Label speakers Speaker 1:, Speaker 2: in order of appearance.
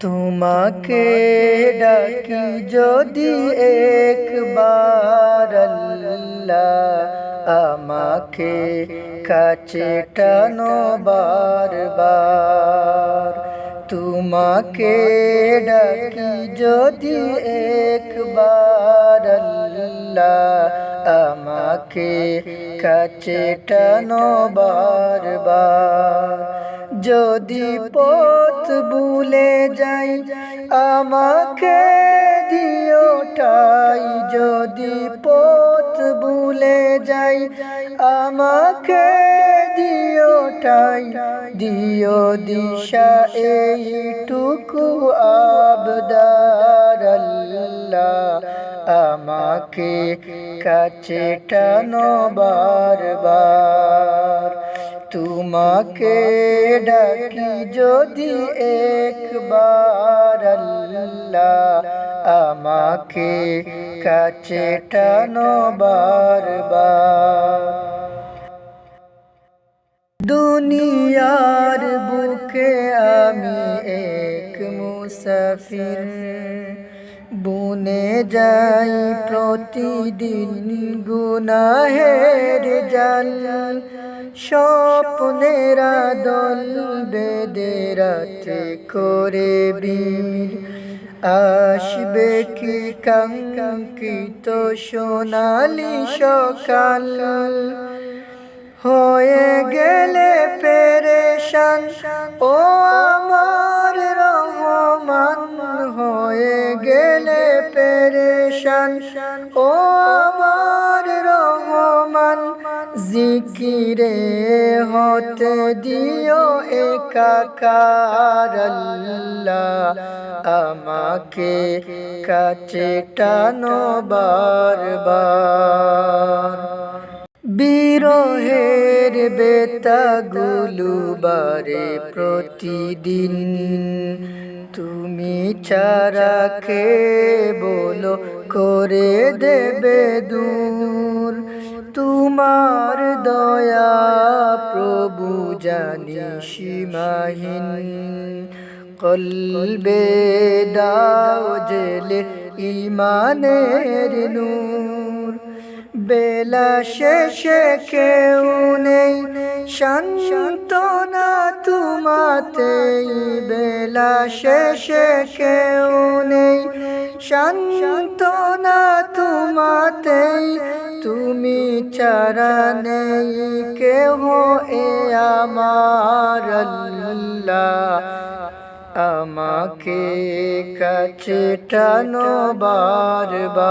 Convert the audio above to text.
Speaker 1: তোমাকে ডাকি যদি একবার আল্লাহ, আমাকে কাছে টানো বারবার। তোমাকে ডাকি যদি একবার আল্লাহ, আমাকে কাছে টানো বারবার। যদি পথ ভুলে যাই আমাকে দিও ঠাই, যদি পথ ভুলে যাই আমাকে দিও ঠাই, দিও দিশা এইটুকু আবদার আল্লাহ, আমাকে কাছে টানো বারবার। তোমাকে ডাকি যদি একবার আল্লাহ, আমাকে কাছে টানো বারবার। দুনিয়ার বুকে আমি এক মুসাফির, বুনে যাই প্রতিদিন গুনাহের জাল। স্বপ্নেরা দল বেঁধে রাতে করে বীর, আসবে কি কাঙ্ক্ষিত সোনালি সকাল। হয়ে গেলে পেরেশান ও আমার রহমান, হয়ে গেলে পেরেশান ও আমার রহমান। জিকিরে হতে দিও একাকার আল্লাহ, আমাকে কাছে টানো বারবার। বিরহের বেতাগুলো বারে প্রতিদিন, তুমি ছাড়া কে বলো করে দেবে দূর। তোমার দয়া প্রভু জানি সীমাহীন, কলবে দাও জেলে ঈমানের নূর। বেলা শেষে কেউ নেই সান্ত্বনা তোমাতেই, বেলা শেষে কেউ নেই সান্ত্বনা তোমাতেই। তুমি ছাড়া নেই কেহ এ আমার আল্লাহ, আমাকে কাছে টানো বারবার।